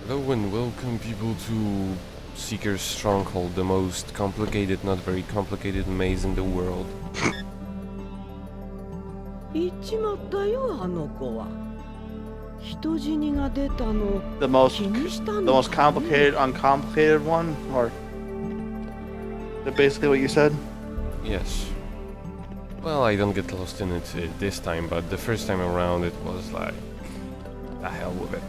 Hello and welcome people to Seeker's Stronghold, the most complicated, not very complicated maze in the world. The most complicated, uncomplicated one, or is that basically what you said? Yes. Well, I don't get lost in it this time, but the first time around it was like, the hell with it.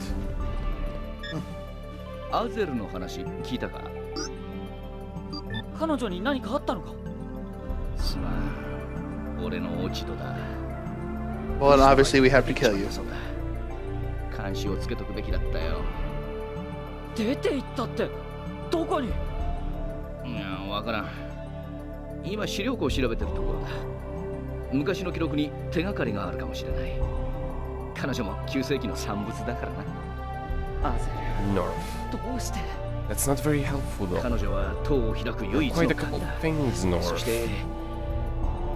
アゼルの話聞いたか？彼女に何かあったのか？すまん、俺の落ち度だ。Well, and obviously we have to kill you. 監視をつけとくべきだったよ。出て行ったってどこに？いや、わからん。今資料庫を調べてるところだ。昔の記録に手がかりがあるかもしれない。彼女も9世紀の産物だからな。アゼル。North. どうして？ That's not very helpful though. 彼女は塔を開く唯一の Quite a 鍵 couple だ。 things, North. そして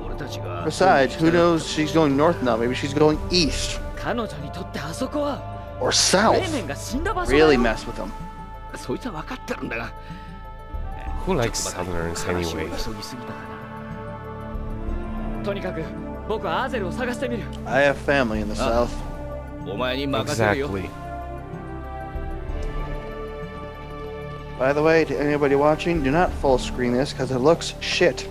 俺たちが Besides, who knows she's going north now? Maybe she's going east 彼女にとってあそこは or south. レーメンが死んだ場所だよ。 Really mess with them. そいつは分かってるんだが。 Who likes Southerners anyway? 急ぎすぎたかな。とにかく僕はアゼルを探してみる。 I have family in the south. お前に任せるよ。 Exactly. By the way, to anybody watching, do not full screen this because it looks shit.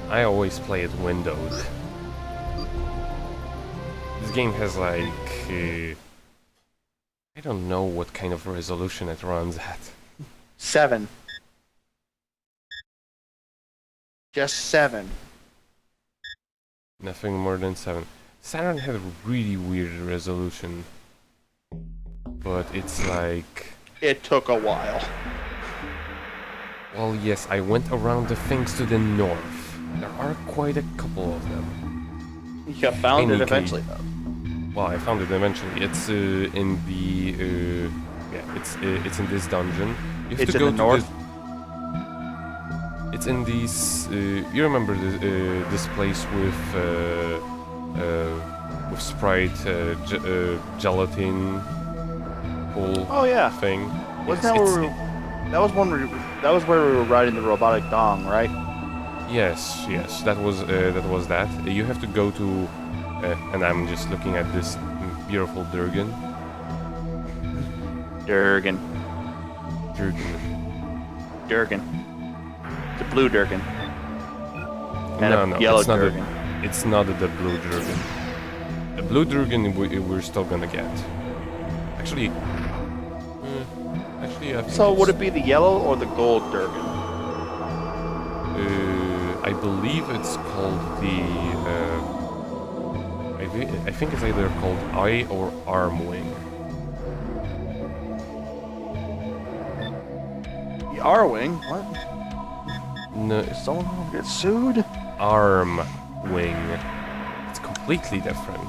I always play it windowed. This game has like... I don't know what kind of resolution it runs at. 7. Just 7. Nothing more than 7. Saturn had a really weird resolution. But it's like... It took a while. Well, yes, I went around the things to the north. There are quite a couple of them. You found it eventually, though. Well, I found it eventually. It's in the... yeah, it's in this dungeon. You have It's to in go the to north? It's in these... you remember this place with Sprite, gelatin... whole Oh yeah. thing. Wasn't Yes, that where it's- we were, that was where we were riding the robotic dong, right? Yes, that was that. You have to go to, and I'm just looking at this beautiful Dragoon. Durgan. Dragoon. It's a blue Durgan. And No, a no, yellow it's not. Durgan. It's not the blue Dragoon. The blue Dragoon we're still gonna get. Actually, I think So it's, would it be the yellow or the gold Durgan? I believe it's called the. I think it's either called eye or arm wing. The R-wing? What? No, Is someone gonna get sued? arm wing. It's completely different.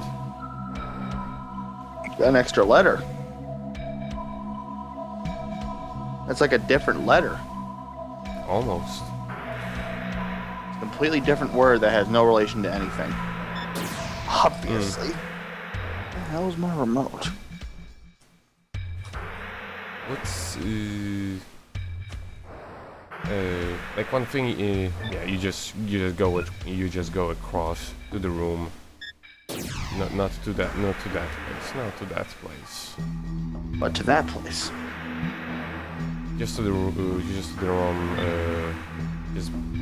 An extra letter. That's like a different letter. Almost. It's a completely different word that has no relation to anything. Obviously. Where the hell is my remote? What's like one thing? Yeah, you just go across to the room. Not to that place. Not to that place. But to that place. Just to the room, just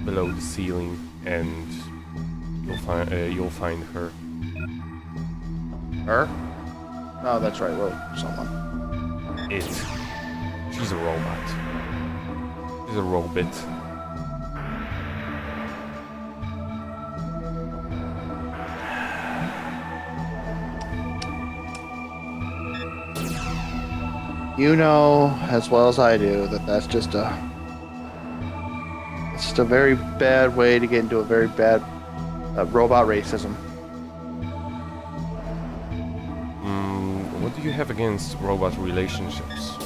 below the ceiling, and you'll find her. Her? Oh, that's right. Well, someone. She's a robot. She's a robot. You know as well as I do that that's just a very bad way to get into a very bad robot racism. What do you have against robot relationships?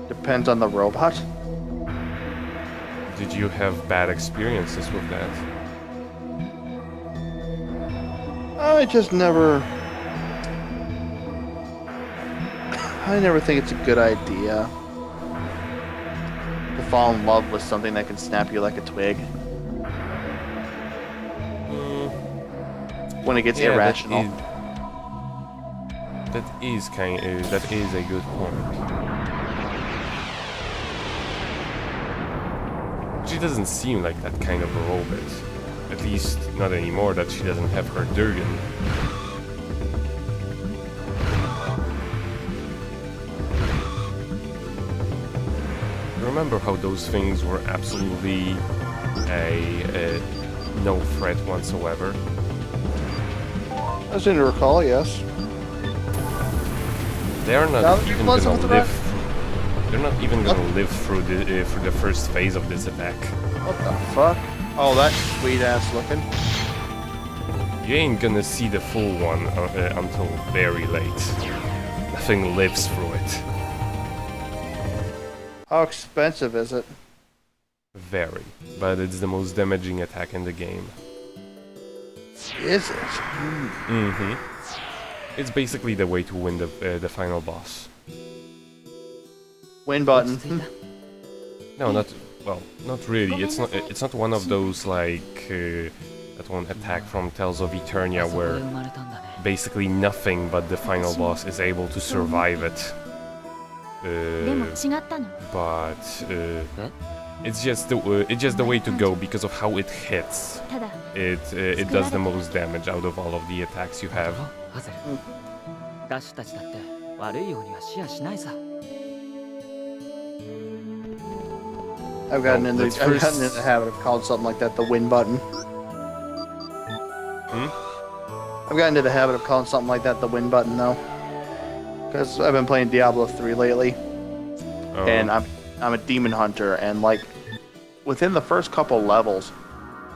Depends on the robot. Did you have bad experiences with that? I just never I never think it's a good idea to fall in love with something that can snap you like a twig. When it gets Yeah, irrational. That is a good point. She doesn't seem like that kind of a robot. At least not anymore that she doesn't have her Dragoon. Remember how those things were absolutely a no threat whatsoever? I seem to recall, yes. They're Now not that you're even close gonna with the live. They're not even gonna live through the first phase of this attack. What the fuck? Oh, that's sweet ass looking. You ain't gonna see the full one until very late. Nothing lives through it. How expensive is it? Very, but it's the most damaging attack in the game. Is it? Mm-hmm. It's basically the way to win the final boss. Win button. No, not really. It's not one of those like that one attack from Tales of Eternia where basically nothing but the final boss is able to survive it. But it's just the way to go because of how it hits. It does the most damage out of all of the attacks you have. 私たちだって悪いようには視野しないさ。 I've gotten in let's the habit of calling something like that the win button. I've gotten into the habit of calling something like that the win button though, because I've been playing Diablo 3 lately, and I'm a demon hunter, and like within the first couple levels,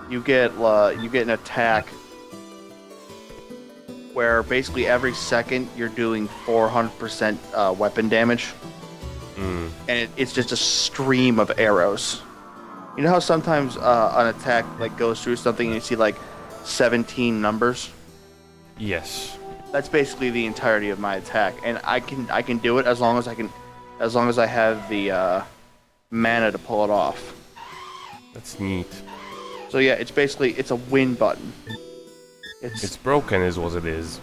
you get an attack where basically every second you're doing 400% weapon damage. And it's just a stream of arrows. You know how sometimes an attack like goes through something and you see like 17 numbers? Yes. That's basically the entirety of my attack, and I can do it as long as I have the mana to pull it off. That's neat. So yeah, it's a win button. It's broken is what it is.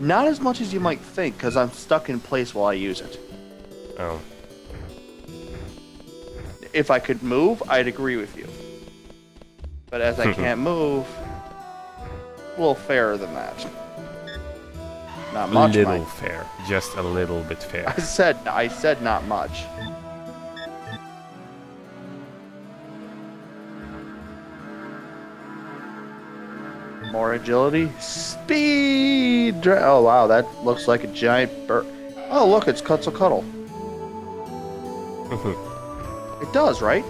Not as much as you might think, because I'm stuck in place while I use it. Oh. If I could move, I'd agree with you. But as I can't move, a little fairer than that. Not much, A little Mike. fair. Just a little bit fair. I said not much. More agility, speed. Oh wow, that looks like a giant bird. Oh look, it's Quetzalcoatl. It does, right?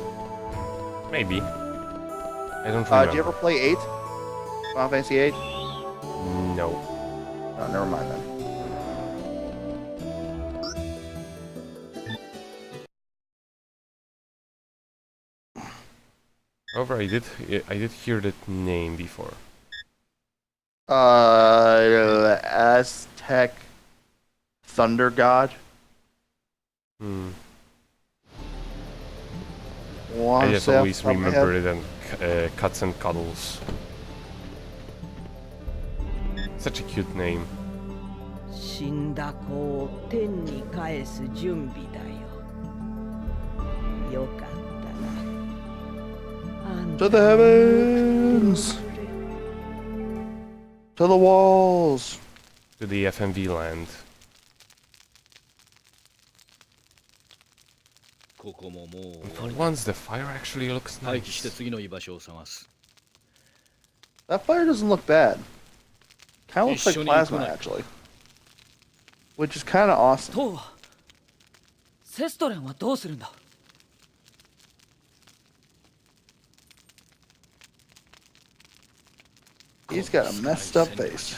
Maybe. I don't remember. Did you ever play 8? Final Fantasy 8? No. Oh, never mind then. However, I did hear that name before. Aztec Thunder God. I just always remember it in Cuts and Cuddles. Such a cute name. 死んだ子を天に返す準備だよ。よかったな。 To the heavens! To the walls! To the FMV land. ここももう For once, the fire actually looks 待機して nice. 次の居場所を探す。 That fire doesn't look bad. Kinda looks like Shouldn't plasma, you- actually. Which is kinda awesome. とうはセストレンはどうするんだ。 He's got a messed up face.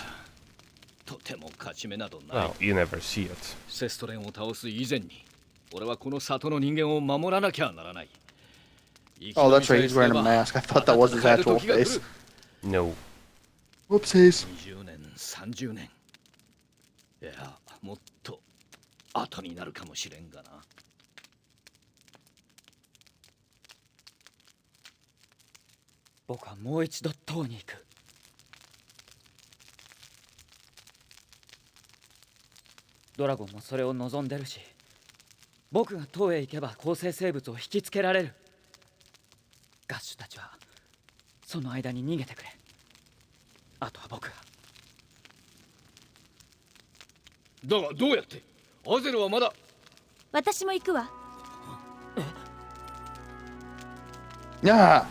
とても勝ち目などない Well,。you never see it. セストレンを倒す以前に、俺はこの里の人間を守らなきゃならない。 Oh, that's right, he's wearing a mask. I thought that was his actual face. No. Whoopsies. 20年、30年。いや、もっと後になるかもしれんがな。僕はもう一度塔に行く。ドラゴンもそれを望んでるし、僕が塔へ行けば構成生物を引きつけられる。ガッシュたちはその間に逃げてくれ。あとは僕が。だがどうやって？アゼルはまだ。私も行くわ。Yeah.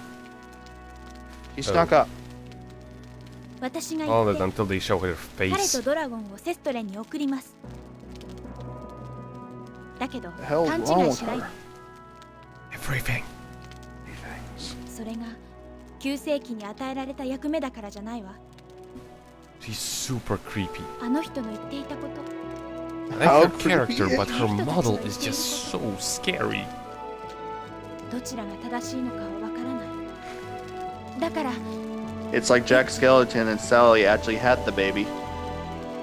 He snuck up. 私が All 行 that って until they show her 彼 face. とドラゴンをセストレンに送ります。だけど The hell's 勘 wrong 違い with しない her? で。 Everything. それが旧世紀に与えられた役目だからじゃないわ。 She's super creepy. あの人の言っていたこと。 I like How her creepy character, is but her she? model is just so scary. どちらが正しいのかはわからない。だから It's like Jack Skeleton and Sally actually had the baby.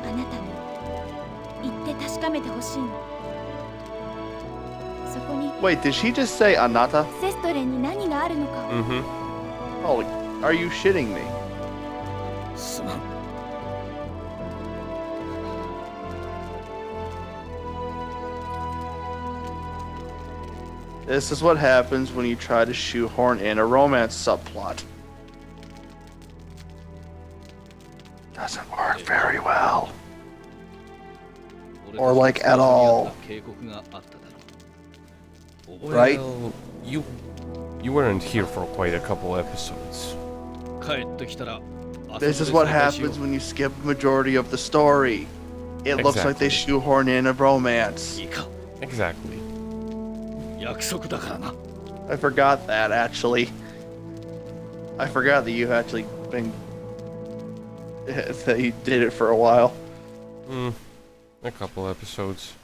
あなたに言って確かめてほしいの。そこに Wait, did she just say Anata? セストレンに何があるのかを。 Mm-hmm. Holy, are you shitting me? すまん。This is what happens when you try to shoehorn in a romance subplot. Doesn't work very well. Or like at all. Right? Well, you weren't here for quite a couple episodes. 帰ってきたら。 This is what happens when you skip the majority of the story. It looks like they shoehorn in a romance. いいか。 Exactly. 約束だからな。 I forgot that actually. I forgot that you actually been that you did it for a while. A couple episodes.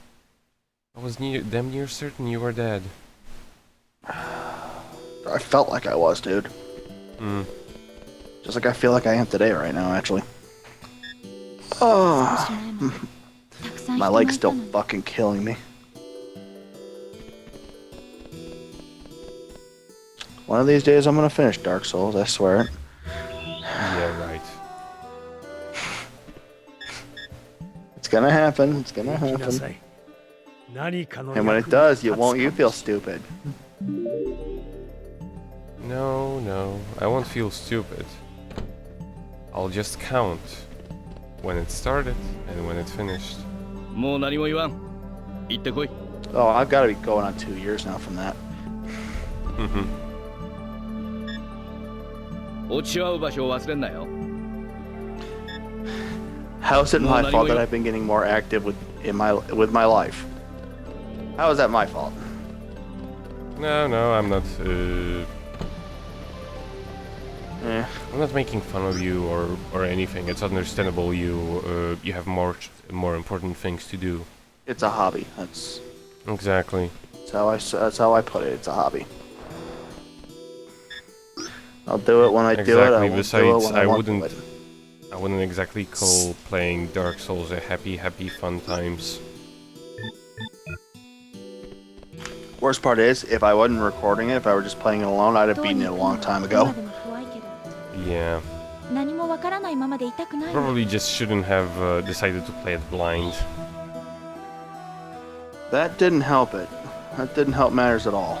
I was damn near certain you were dead. I felt like I was, dude. Just like I feel like I am today right now, actually. Oh, 少し前までたくさん my 人がい leg's た still のに。 fucking killing me. One of these days I'm gonna finish Dark Souls, I swear it. Yeah, right. It's gonna happen, it's gonna happen. And when it does, won't you feel stupid? No, I won't feel stupid. I'll just count when it started and when it finished. もう何も言わん。行ってこい。 Oh, I've gotta be going on 2 years now from that. 落ち合う場所を忘れんなよ。 How is it my fault that I've been getting more active with my life? How is that my fault? No, I'm not. Eh. I'm not making fun of you or anything. It's understandable. You have more important things to do. It's a hobby. That's Exactly. how I put it. It's a hobby. I'll do it when I do it. I won't do it Besides, when I want to do it. I wouldn't exactly call playing Dark Souls a happy fun times. Worst part is, if I wasn't recording it, if I were just playing it alone, I'd have beaten it a long time ago. 今でも怖いけど Yeah. 何もわからないままでいたくないわ。 Probably just shouldn't have decided to play it blind. That didn't help it. That didn't help matters at all.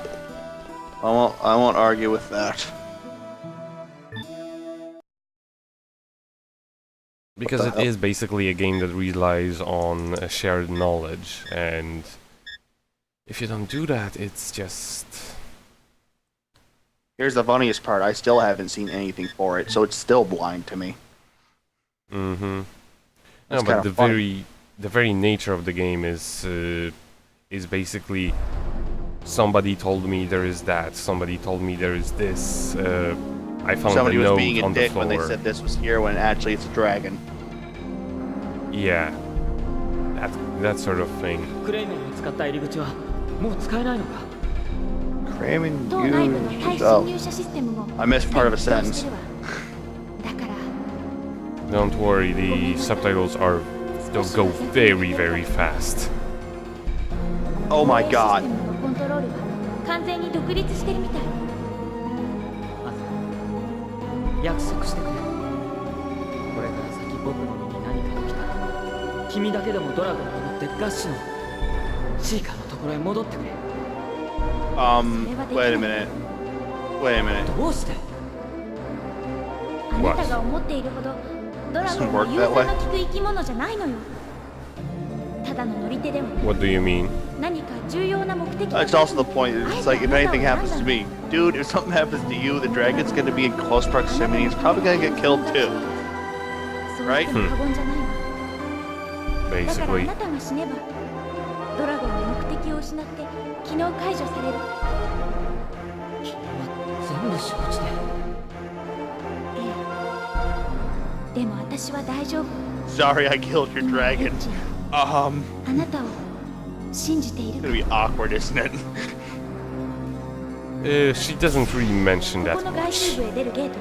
I won't argue with that. Because What it the is basically a game that relies on shared knowledge, and if you don't do that, it's just... Here's the funniest part. I still haven't seen anything for it, so it's still blind to me. Mm-hmm. No, That's but kinda funny. the very nature of the game is basically somebody told me there is that, somebody told me there is this. I found Somebody a was note being a on the dick floor. when they said this was here, when actually it's a dragon. Yeah, that sort of thing. クレイメンを使った入り口はもう使えないのか。 Craven 塔内部の対 used... 侵 Oh, 入者システムも I missed part of a 全部 sentence. 起動してるわ。だから Don't worry, the subtitles are they'll go very fast. Oh my 防衛シス god. テムのコントロールは完全に独立してるみたい。まず約束してくれ。これから先僕の身に何か起きたら君だけでもドラゴンに乗ってガッシュのシーカーのところへ戻ってくれ。 Wait a minute. Wait a minute. どうして？あなたが思っているほどドラゴンは融通の利く生き物じゃないのよ。ただの乗り手でも What do you mean? 何か重要な目的が That's also the point. It's like if anything happens to me, dude, if something happens to you, the dragon's gonna be in close proximity. He's probably gonna get killed too. そう言っても過言じゃないわ。だからあ Basically. なたが死ねばドラゴンの目的を失って機能解除される。君は全部承知で。ええ。でも私は大丈夫。 Sorry, I killed your 今 dragon. エッジ Um, あなたを信じてい it's る gonna be awkward, isn't it? She doesn't really mention こ that この外 much. 周部へ出るゲート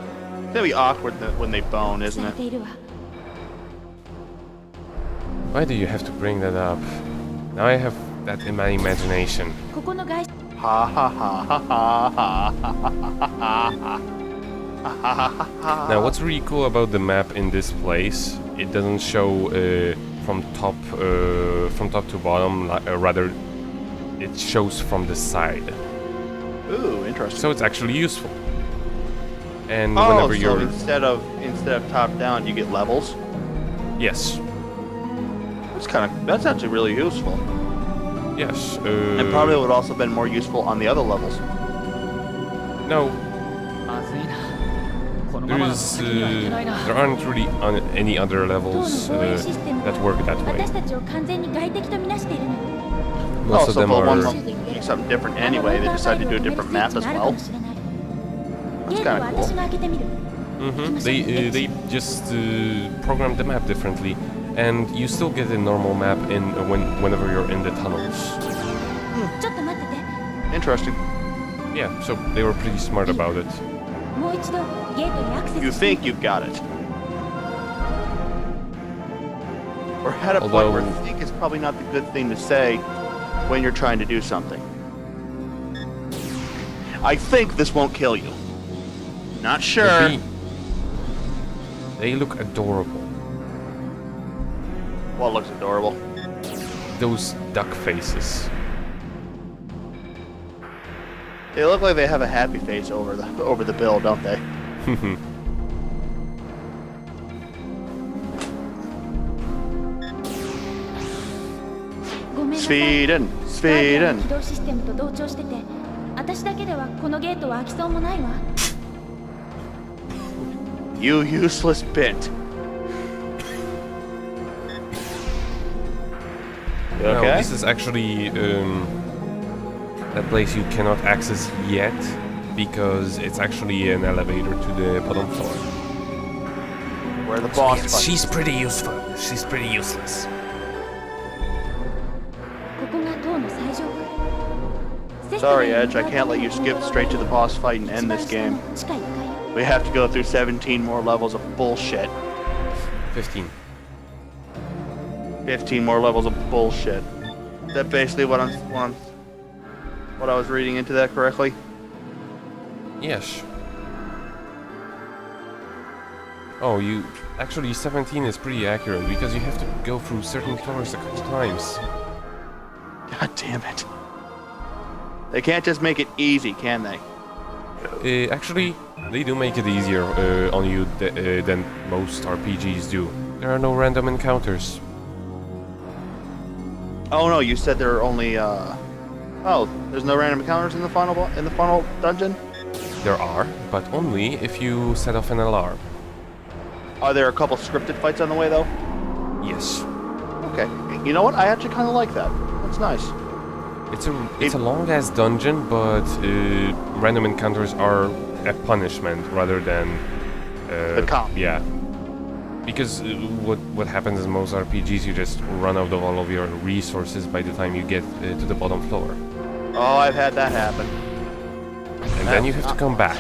It's gonna be awkward when they bone, に isn't され it? ているわ。 Why do you have to bring that up? Now I have that in my imagination. ここの外 Ha ha ha ha ha ha ha ha ha. Now, what's really cool about the map in this place? It doesn't show from top to bottom. Rather, it shows from the side. Ooh, interesting. So it's actually useful. And Oh, whenever so you're instead of top down, you get levels. yes, That's actually really useful. yes, And probably would also been more useful on the other levels. no. まずいな。このままだと There's 先には行けないな。 there aren't really any other 塔の levels 防衛システム that work that は way. 私たちを完全に外敵とみなしているのよ。 Most of Also, them but one are. of them doing something different anyway. They decided to do a different map as well. ゲートは私が開けてみる。 They just programmed the map differently, and you still get a normal map whenever you're in the tunnels. ちょっと待ってて。 Interesting. Yeah, so they were pretty smart about it. もう一度ゲートにアクセ You スして think you've got it. We're at a point where Although- think is probably not the good thing to say when you're trying to do something. I think this won't kill you. Not sure. The bee- They look adorable. Well, it looks adorable. Those duck faces. They look like they have a happy face over the bill, don't they? ごめんなさい。 Sweden, ガーディア Sweden. ンの起動システムと同調してて、私だけではこのゲートは開きそうもないわ。 You useless bit. You No, okay? this is actually that place you cannot access yet because it's actually an elevator to the bottom floor. Where the boss fight. She's pretty useful. She's pretty useless. ここが塔の最上階。 Sorry, Edge, I can't let you skip straight to the boss fight and end this game. 地下1階よ。 We have to go through 17 more levels of bullshit. 15. 15 more levels of bullshit. Is that basically what I was reading into that correctly? Yes. Oh, you actually 17 is pretty accurate because you have to go through certain floors a couple times. God damn it. They can't just make it easy, can they? Actually, they do make it easier on you than most RPGs do. There are no random encounters. Oh no, you said there are only oh, there's no random encounters in the final dungeon? There are, but only if you set off an alarm. Are there a couple scripted fights on the way though? Yes. Okay. You know what? I actually kind of like that. That's nice. It's a long ass dungeon, but random encounters are a punishment rather than The comp. Yeah. Because what happens in most RPGs, you just run out of all of your resources by the time you get to the bottom floor, Oh, I've had that happen. and then you have to come back,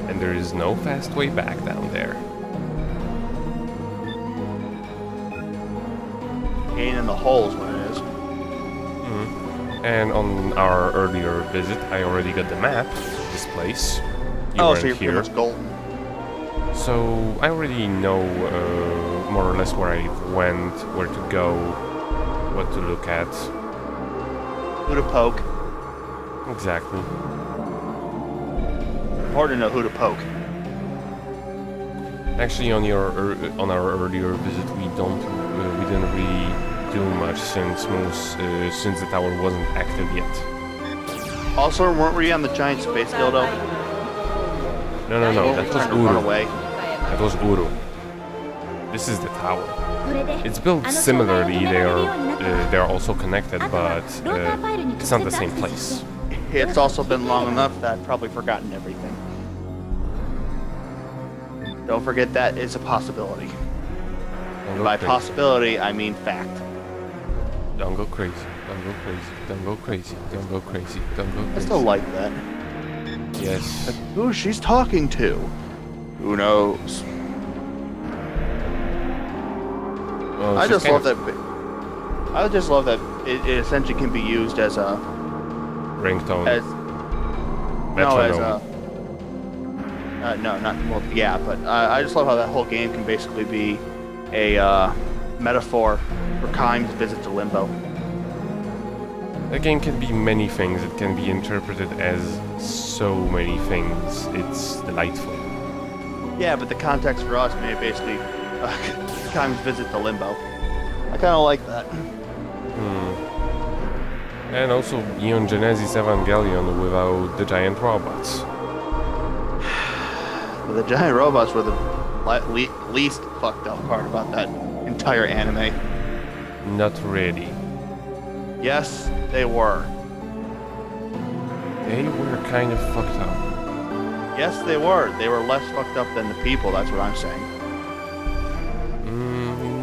and there is no fast way back down there. Pain in the holes when it is. And on our earlier visit, I already got the map of this place. You Oh, weren't so you're pretty here. much golden. So I already know more or less where I went, where to go, what to look at. Who to poke. Exactly. Important to know who to poke. Actually, on our earlier visit, we didn't really do much since the tower wasn't active yet. Also, weren't we on the giant space dildo? No, that was Trying to run Uru. away. That was Uru. This is the tower. これで It's built あの障害を similarly. 止められるようになったわ They are also connected, あとは but ローターパイルに直 it's 接 not ア the ク same セス place. して It's also been long enough that I've probably forgotten everything. Don't forget that is a possibility. Don't go By crazy. possibility, I mean fact. Don't go crazy. Don't go crazy. Don't go crazy. Don't go crazy. Don't go I crazy. still like that. Yes. Who she's talking to? Who knows? Well, I she's just kind love of that. I just love that it essentially can be used as a ringtone. as no as metronome. a no not well yeah but I just love how that whole game can basically be a metaphor for Kaim's visit to Limbo. A game can be many things. It can be interpreted as so many things. It's delightful. Yeah, but the context for us made basically Kaim's visit to Limbo. I kind of like that. And also Neon Genesis Evangelion without the giant robots. But the giant robots were the least fucked up part about that entire anime. Not really. Yes, they were. They were kind of fucked up. Yes, they were. They were less fucked up than the people, that's what I'm saying.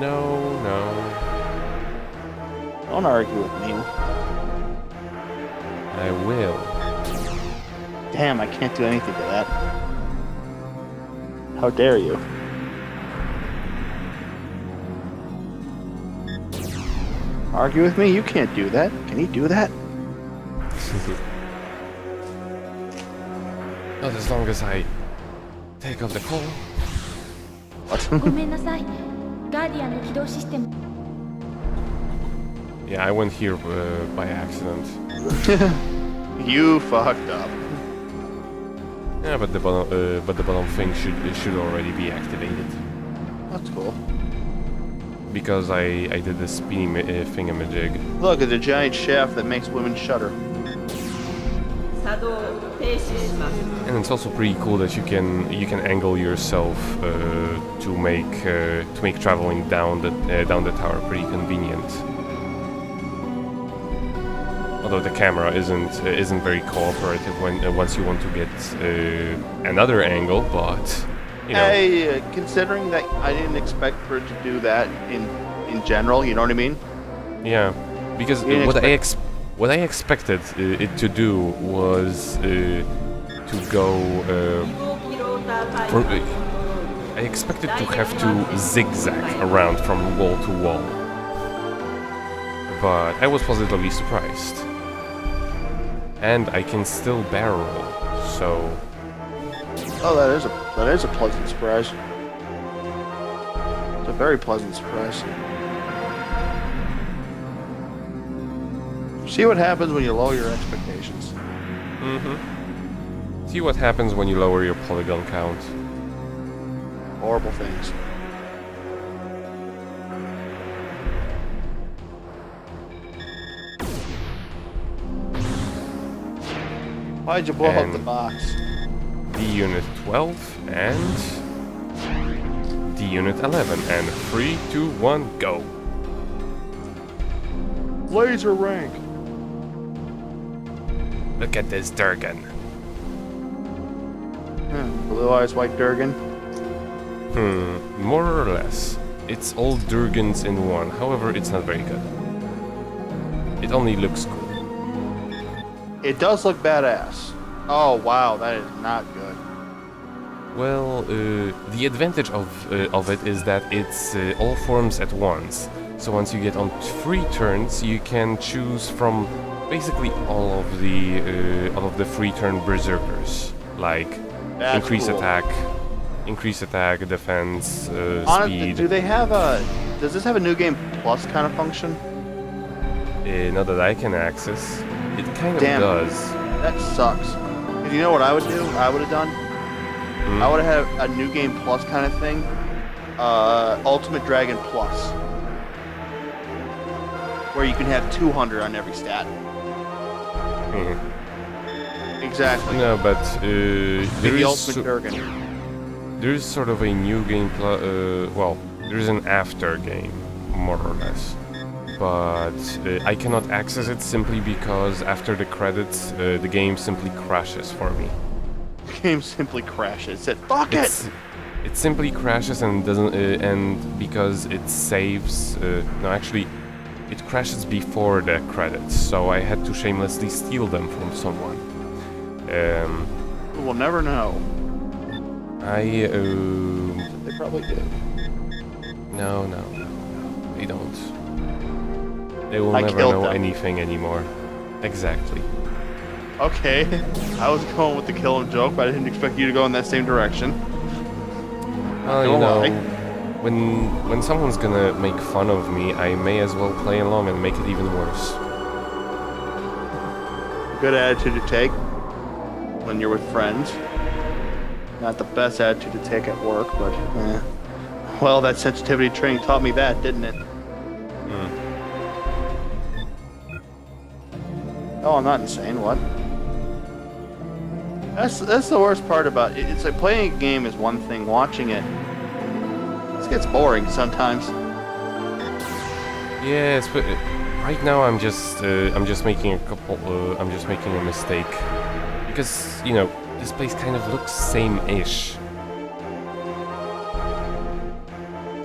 No. Don't argue with me. I will. Damn, I can't do anything to that. How dare you? Argue with me? You can't do that. Can he do that? Not as long as I take off the call. ごめんなさいガーディアンの起動システム Yeah, I went here by accident. You fucked up. Yeah, but the bottom thing should already be activated That's cool. because I did the spinny thingamajig. Look, it's a giant shaft that makes women shudder. 作動停止します And it's also pretty cool that you can angle yourself to make traveling down the tower pretty convenient. Although the camera isn't very cooperative once you want to get another angle, but you know. Hey, considering that I didn't expect for it to do that in general, you know what I mean? Yeah, because You didn't what I expected it to do was to go I expected to have to zigzag around from wall to wall, but I was positively surprised, and I can still barrel, so Oh, that is a pleasant surprise. It's a very pleasant surprise. See what happens when you lower your expectations. see what happens when you lower your polygon count. Horrible things. Why'd you blow up the And- box? D unit 12 and D unit 11, and 3, 2, 1, go. Laser rank. Look at this Durgan. Blue eyes, white Durgan. More or less. It's all Durgans in one, however, it's not very good. It only looks cool. It does look badass. Oh wow, that is not good. Well, the advantage of it is that it's all forms at once. So once you get on 3 turns, you can choose from basically all of the free turn berserkers, like That's increase cool. attack, defense, Honestly, speed. do they have a? Does this have a new game plus kind of function? Not that I can access. It kind of Damn. does. That sucks. 'Cause you know what I would do? I would have done. Hmm? I would have a new game plus kind of thing. Ultimate Dragon Plus, where you can have 200 on every stat. Mhm. Exactly. No, but Be there the is Ultimate Dragon. there's sort of a new game. Well, there's an after game, more or less. But I cannot access it simply because after the credits, the game simply crashes for me. The game simply crashes. It said, "Fuck it." It simply crashes and doesn't, and because it saves. No, actually, it crashes before the credits, so I had to shamelessly steal them from someone. We'll never know. They probably do. No, they don't. They will I never killed know them. anything anymore. Exactly. Okay, I was going with the kill 'em joke, but I didn't expect you to go in that same direction. Well, you Don't know, lie. when someone's gonna make fun of me, I may as well play along and make it even worse. Good attitude to take when you're with friends. Not the best attitude to take at work, but well, that sensitivity training taught me that, didn't it? Oh, I'm not insane. What? That's the worst part about it. It's like playing a game is one thing, watching it gets boring sometimes. Yes, but right now I'm just making I'm just making a mistake because you know this place kind of looks same-ish.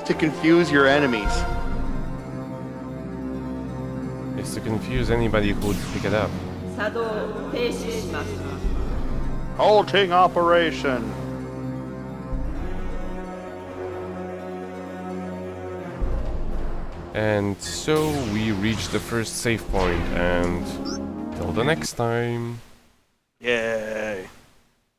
To confuse your enemies. It's to confuse anybody who would pick it up. 作動停止します Halting operation. And so we reached the first save point, and till the next time. Yay.